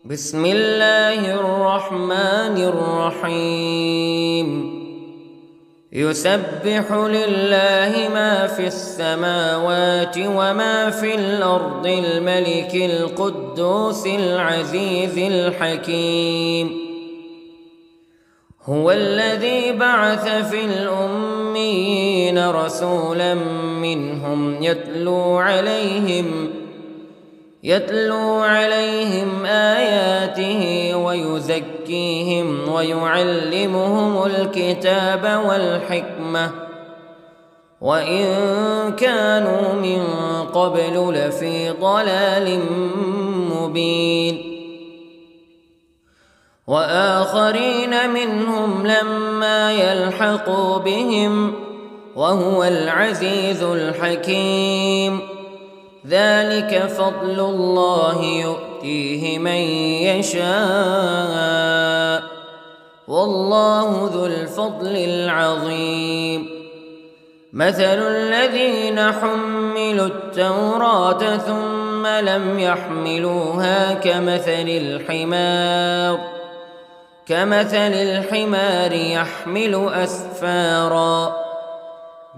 بسم الله الرحمن الرحيم. يسبح لله ما في السماوات وما في الأرض الملك القدوس العزيز الحكيم. هو الذي بعث في الأميين رسولا منهم يتلو عليهم آياته ويزكيهم ويعلمهم الكتاب والحكمة وإن كانوا من قبل لفي ضلال مبين. وآخرين منهم لما يلحقوا بهم وهو العزيز الحكيم. ذلك فضل الله يؤتيه من يشاء والله ذو الفضل العظيم. مثل الذين حملوا التوراة ثم لم يحملوها كمثل الحمار يحمل أسفارا.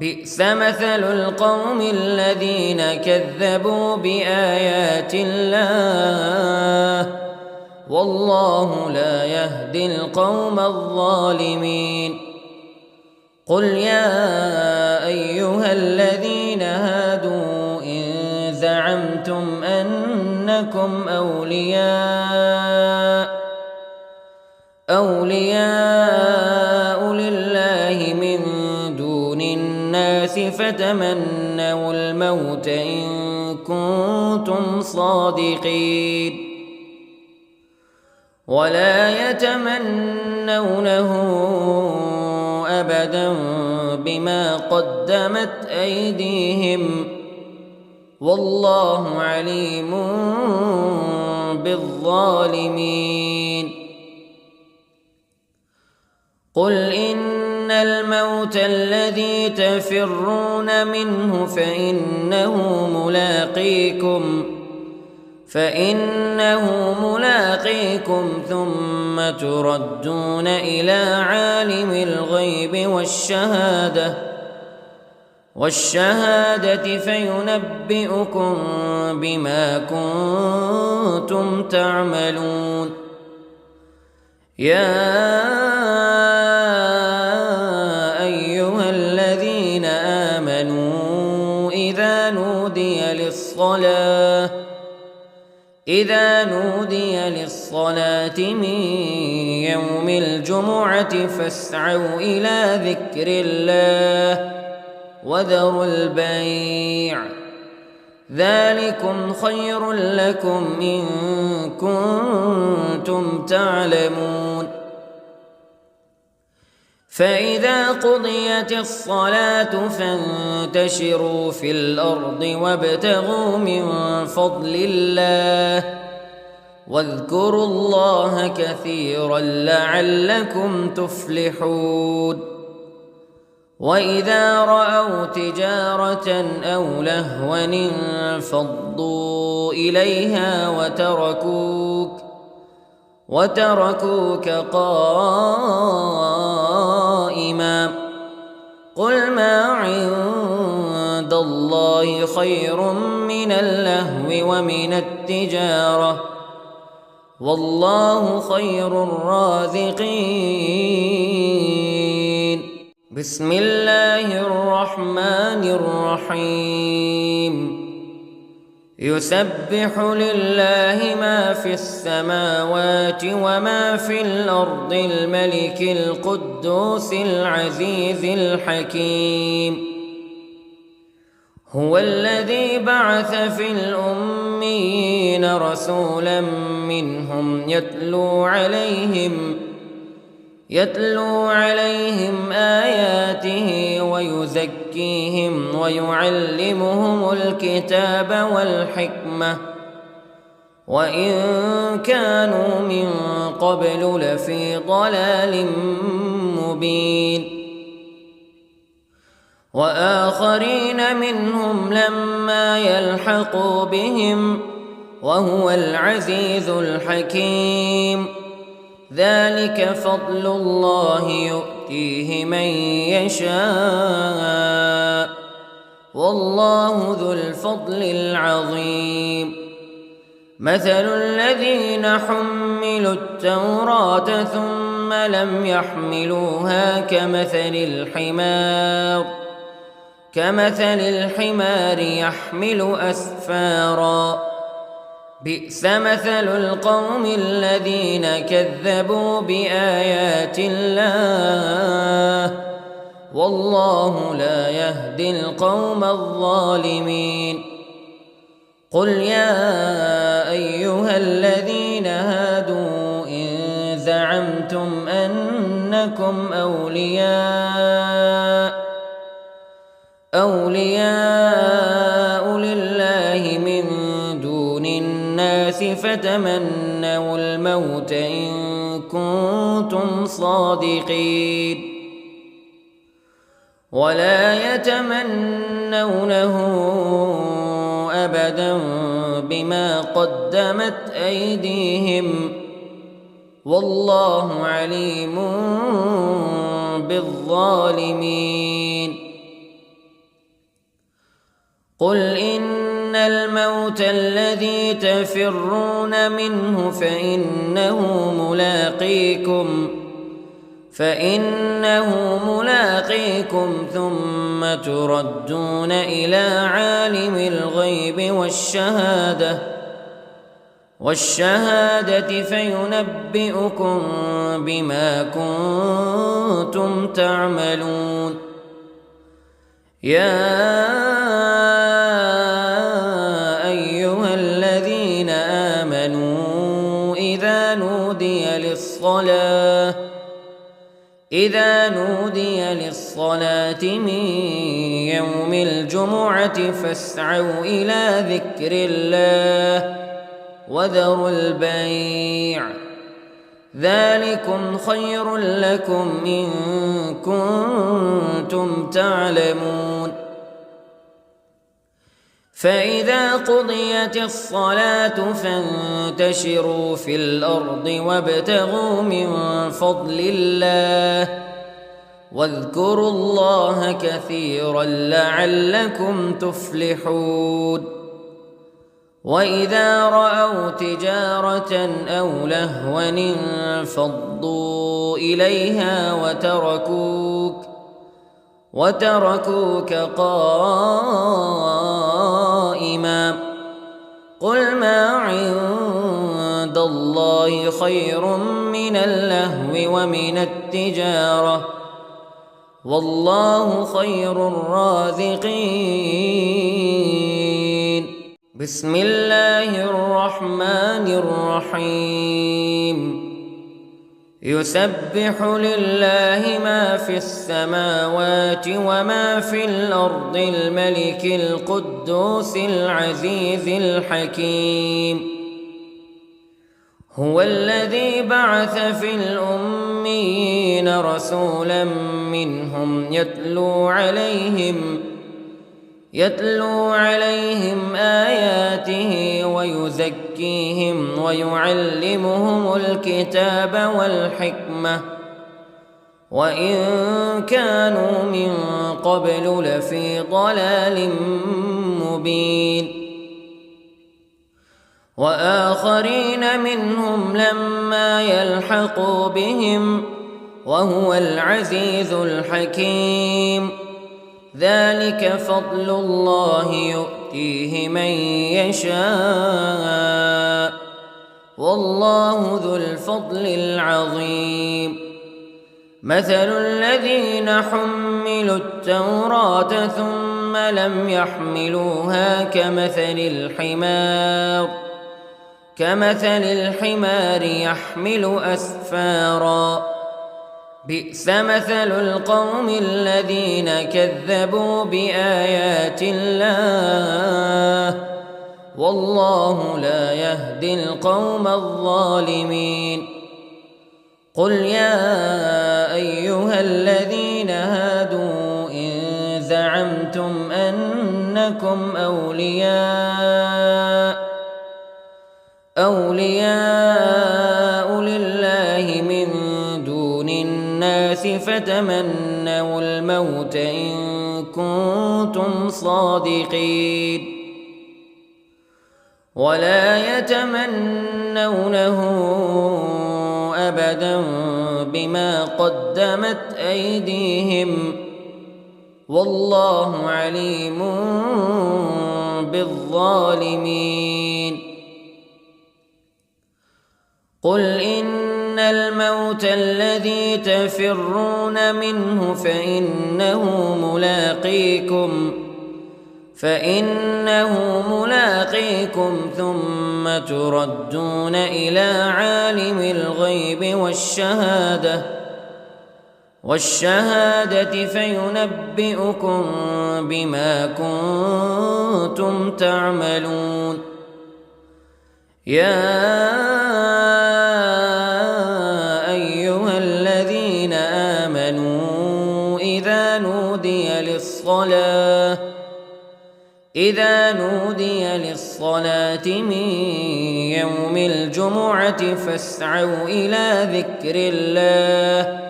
بئس مثل القوم الذين كذبوا بآيات الله والله لا يهدي القوم الظالمين. قل يا أيها الذين هادوا إن زعمتم أنكم أولياء لله من دون الناس فتمنوا الموت إن كنتم صادقين ولا يتمنونه أبدا بما قدمت أيديهم والله عليم بالظالمين. قل إن الموت الذي تفرون منه فإنه ملاقيكم ثم تردون إلى عالم الغيب والشهادة فينبئكم بما كنتم تعملون. يا أيها الذين آمنوا إذا نودي للصلاة من يوم الجمعة فاسعوا إلى ذكر الله وذروا البيع ذلكم خير لكم إن كنتم تعلمون. فإذا قضيت الصلاة فانتشروا في الأرض وابتغوا من فضل الله واذكروا الله كثيرا لعلكم تفلحون. وإذا رأوا تجارة أو لهوا انفضوا إليها وتركوك قائما. قل ما عند الله خير من اللهو ومن التجارة والله خير الرازقين. بسم الله الرحمن الرحيم. يسبح لله ما في السماوات وما في الأرض الملك القدوس العزيز الحكيم. هو الذي بعث في الأميين رسولا منهم يتلو عليهم آياته ويزكيهم ويعلمهم الكتاب والحكمة وإن كانوا من قبل لفي ضلال مبين. وآخرين منهم لما يلحقوا بهم وهو العزيز الحكيم. ذلك فضل الله يؤتيه من يشاء والله ذو الفضل العظيم. مثل الذين حملوا التوراة ثم لم يحملوها كمثل الحمار يحمل أسفارا بئس مثل القوم الذين كذبوا بآيات الله والله لا يهدي القوم الظالمين. قل يا أيها الذين هادوا إن زعمتم أنكم أولياء لله من دون الناس فتمنوا الموت إن كنتم صادقين ولا يتمنونه أبدا بما قدمت أيديهم والله عليم بالظالمين. قل إن الموت الذي تفرون منه فإنه ملاقيكم ثم تردون إلى عالم الغيب والشهادة فينبئكم بما كنتم تعملون. يا أيها الذين آمنوا إذا نودي للصلاة من يوم الجمعة فاسعوا إلى ذكر الله وذروا البيع ذلكم خير لكم إن كنتم تعلمون. فإذا قضيت الصلاة فانتشروا في الأرض وابتغوا من فضل الله واذكروا الله كثيرا لعلكم تفلحون. وإذا رأوا تجارة أو لهوا انفضوا إليها وتركوك قائما قل ما عند الله خير من اللهو ومن التجارة والله خير الرازقين. بسم الله الرحمن الرحيم. يسبح لله ما في السماوات وما في الأرض الملك القدوس العزيز الحكيم. هو الذي بعث في الأميين رسولا منهم يتلو عليهم آياته ويزكيهم ويعلمهم الكتاب والحكمة وإن كانوا من قبل لفي ضلال مبين. وآخرين منهم لما يلحقوا بهم وهو العزيز الحكيم. ذلك فضل الله يؤتيه من يشاء والله ذو الفضل العظيم. مثل الذين حملوا التوراة ثم لم يحملوها كمثل الحمار يحمل أسفارا بئس مثل القوم الذين كذبوا بآيات الله والله لا يهدي القوم الظالمين. قل يا أيها الذين هادوا إن زعمتم أنكم أولياء لله من دون الناس فتمنوا الموت إن كنتم صادقين ولا يتمنونه أبدا بما قدمت أيديهم والله عليم بالظالمين قل إن الموت الذي تفرون منه فإنه ملاقيكم ثم تردون إلى عالم الغيب والشهادة فينبئكم بما كنتم تعملون يا أيها الذين آمنوا إذا نودي للصلاة من يوم الجمعة فاسعوا إلى ذكر الله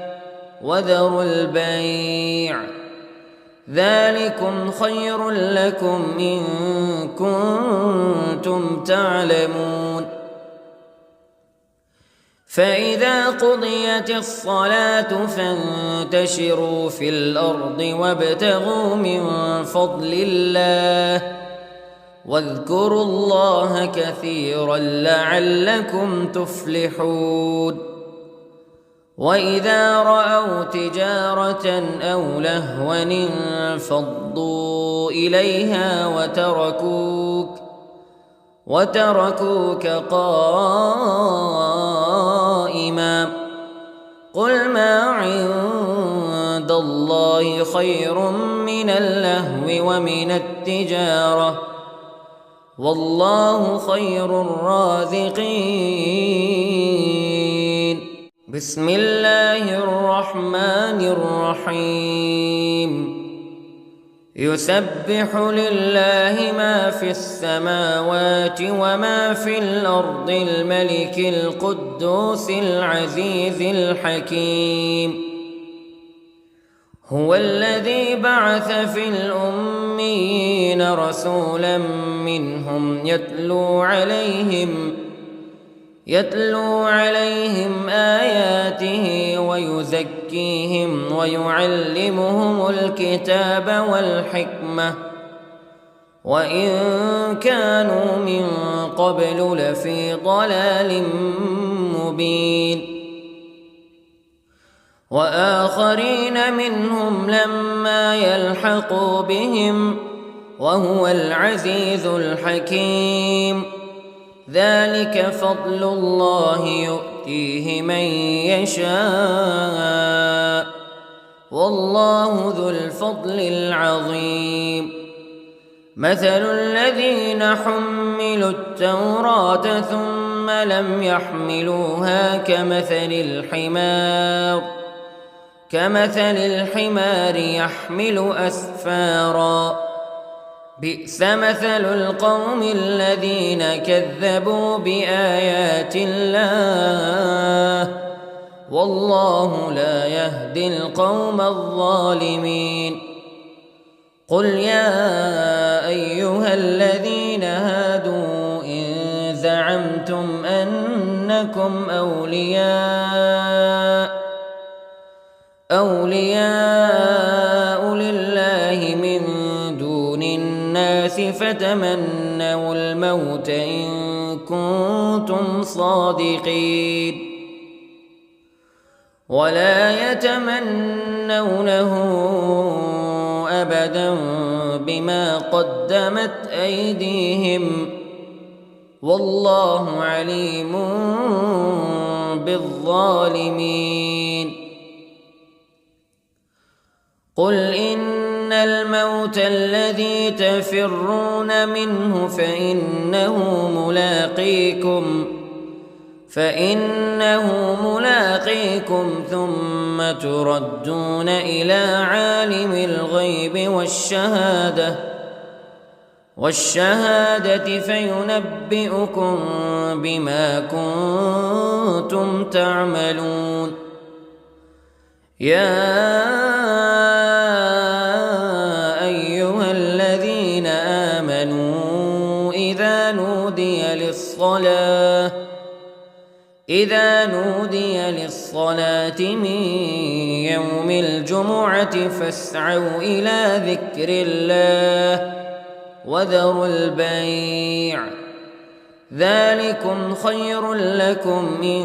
وذروا البيع ذلكم خير لكم إن كنتم تعلمون فإذا قضيت الصلاة فانتشروا في الأرض وابتغوا من فضل الله واذكروا الله كثيرا لعلكم تفلحون وإذا رأوا تجارة أو لهوا انفضوا إليها وتركوك قائما قل ما عند الله خير من اللهو ومن التجارة والله خير الرازقين بسم الله الرحمن الرحيم يسبح لله ما في السماوات وما في الأرض الملك القدوس العزيز الحكيم هو الذي بعث في الأميين رسولا منهم يتلو عليهم آياته ويزكيهم ويعلمهم الكتاب والحكمة وإن كانوا من قبل لفي ضلال مبين وآخرين منهم لما يلحقوا بهم وهو العزيز الحكيم ذلك فضل الله يؤتيه من يشاء والله ذو الفضل العظيم مثل الذين حملوا التوراة ثم لم يحملوها كمثل الحمار يحمل أسفارا بئس مثل القوم الذين كذبوا بآيات الله والله لا يهدي القوم الظالمين قل يا أيها الذين هادوا إن زعمتم أنكم أولياء لله من دون الناس فتمنوا الموت إن كنتم صادقين ولا يتمنونه أبدا بما قدمت أيديهم والله عليم بالظالمين قل إن الموت الذي تفرون منه فإنه ملاقيكم ثم تردون إلى عالم الغيب والشهادة فينبئكم بما كنتم تعملون يا أيها الذين آمنوا إذا نودي للصلاة من يوم الجمعة فاسعوا إلى ذكر الله وذروا البيع ذلكم خير لكم إن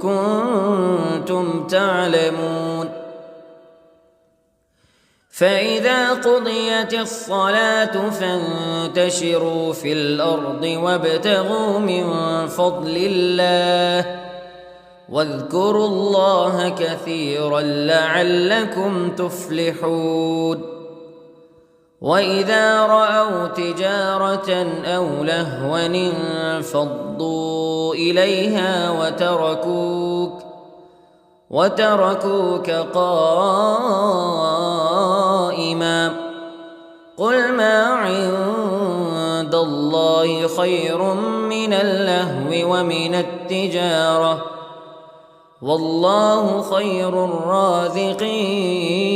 كنتم تعلمون فإذا قضيت الصلاة فانتشروا في الأرض وابتغوا من فضل الله واذكروا الله كثيرا لعلكم تفلحون وإذا رأوا تجارة أو لهوا انفضوا إليها وتركوك قائما قل ما عند الله خير من اللهو ومن التجارة والله خير الرازقين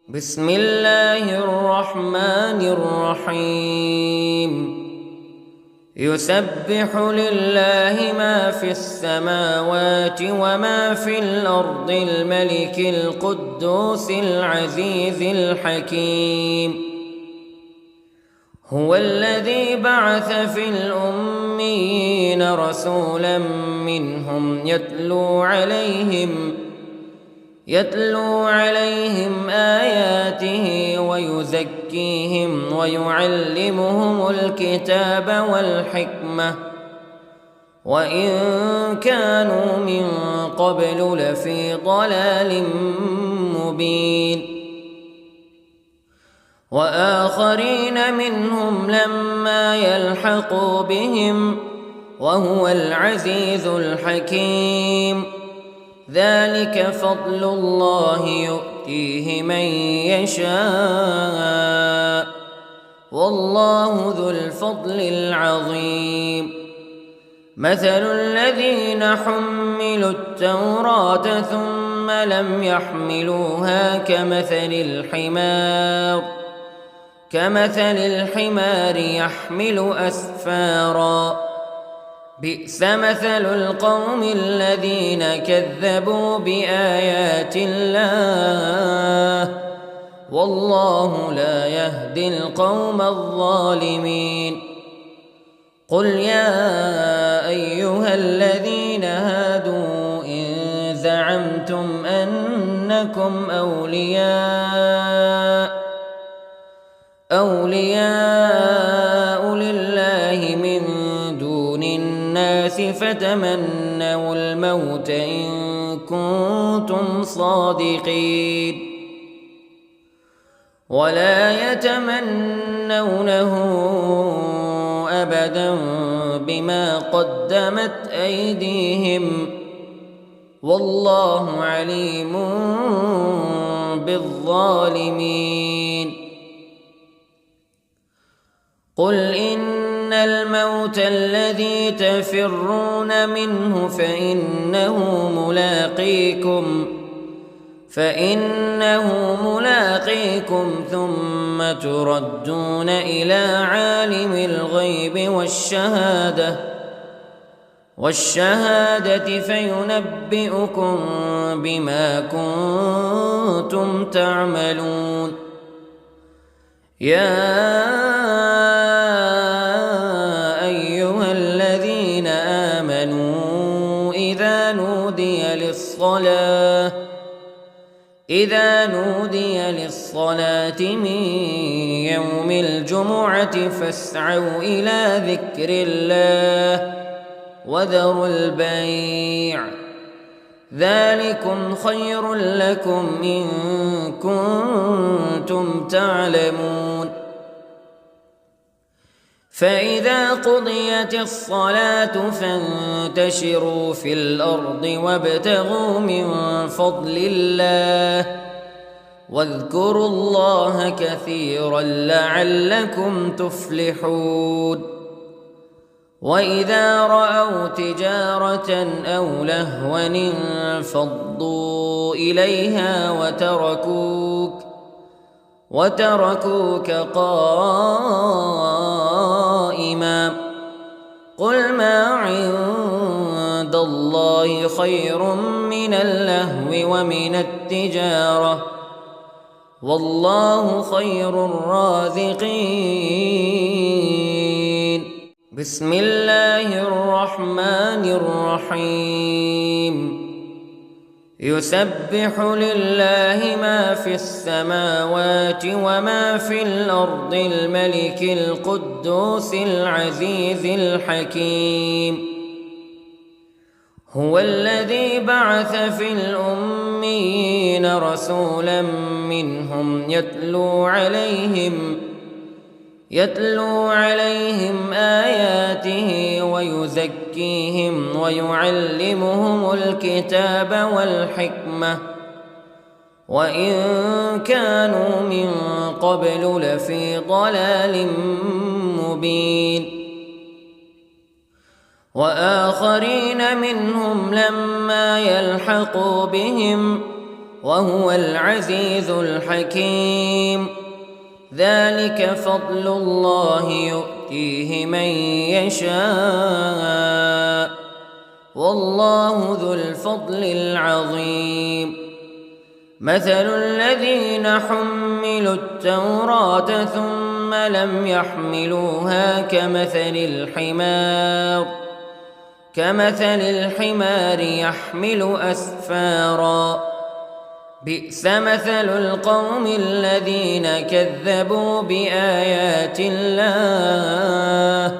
بسم الله الرحمن الرحيم يسبح لله ما في السماوات وما في الأرض الملك القدوس العزيز الحكيم هو الذي بعث في الأميين رسولا منهم يتلو عليهم آياته ويزكيهم ويعلمهم الكتاب والحكمة وإن كانوا من قبل لفي ضلال مبين وآخرين منهم لما يلحقوا بهم وهو العزيز الحكيم ذلك فضل الله يؤتيه من يشاء والله ذو الفضل العظيم مثل الذين حملوا التوراة ثم لم يحملوها كمثل الحمار يحمل أسفارا بئس مثل القوم الذين كذبوا بآيات الله والله لا يهدي القوم الظالمين قل يا أيها الذين هادوا إن زعمتم أنكم أولياء لله من دون الناس فتمنوا الموت إن كنتم صادقين ولا يتمنونه أبدا بما قدمت أيديهم والله عليم بالظالمين قل إن الموت الذي تفرون منه فإنه ملاقيكم ثم تردون إلى عالم الغيب والشهادة فينبئكم بما كنتم تعملون يا أيها الذين آمنوا إذا نودي للصلاة من يوم الجمعة فاسعوا إلى ذكر الله وذروا البيع ذلكم خير لكم إن كنتم تعلمون فإذا قضيت الصلاة فانتشروا في الأرض وابتغوا من فضل الله واذكروا الله كثيرا لعلكم تفلحون وإذا رأوا تجارة أو لهوا انفضوا إليها وتركوك قائما. قل ما عند الله خير من اللهو ومن التجارة والله خير الرازقين. بسم الله الرحمن الرحيم. يسبح لله ما في السماوات وما في الأرض الملك القدوس العزيز الحكيم. هو الذي بعث في الأميين رسولا منهم يتلو عليهم آياته ويزكيهم ويعلمهم الكتاب والحكمة وإن كانوا من قبل لفي ضلال مبين. وآخرين منهم لما يلحقوا بهم وهو العزيز الحكيم. ذلك فضل الله يؤتيه من يشاء والله ذو الفضل العظيم. مثل الذين حملوا التوراة ثم لم يحملوها كمثل الحمار يحمل أسفارا. بئس مثل القوم الذين كذبوا بآيات الله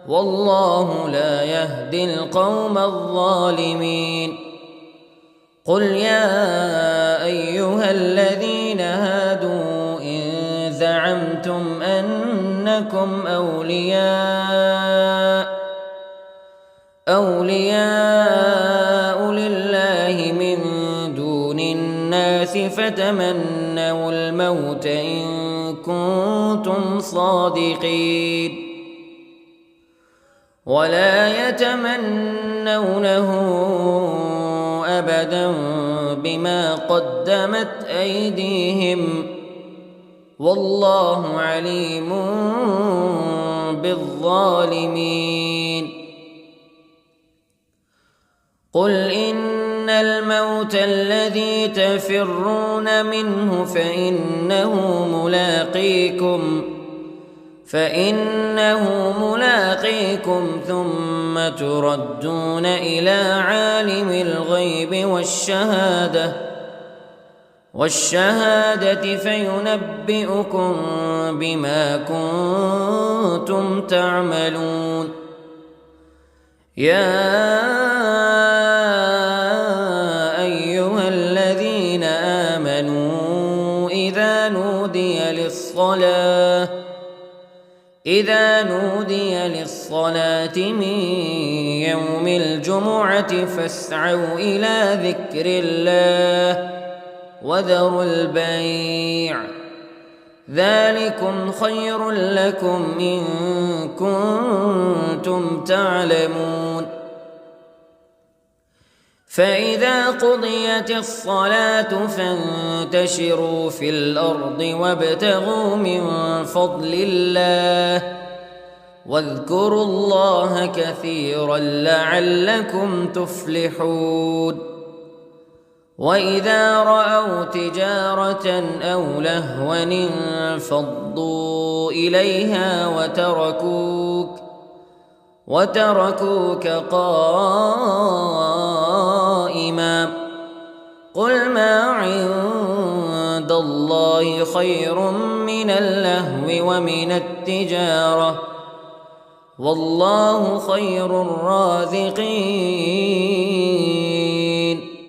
والله لا يهدي القوم الظالمين. قل يا أيها الذين هادوا إن زعمتم أنكم أولياء لله من دون الناس فتمنوا الموت إن كنتم صادقين ولا يتمنونه أبدا بما قدمت أيديهم والله عليم بالظالمين. قل إن الموت الذي تفرون منه فإنه ملاقيكم ثم تردون إلى عالم الغيب والشهادة فينبئكم بما كنتم تعملون. يا أيها الذين آمنوا إذا نودي للصلاة من يوم الجمعة فاسعوا إلى ذكر الله وذروا البيع ذلكم خير لكم إن كنتم تعلمون. فإذا قضيت الصلاة فانتشروا في الأرض وابتغوا من فضل الله واذكروا الله كثيرا لعلكم تفلحون. وإذا رأوا تجارة أو لهوا انفضوا إليها وتركوك قائما. قل ما عند الله خير من اللهو ومن التجارة والله خير الرازقين.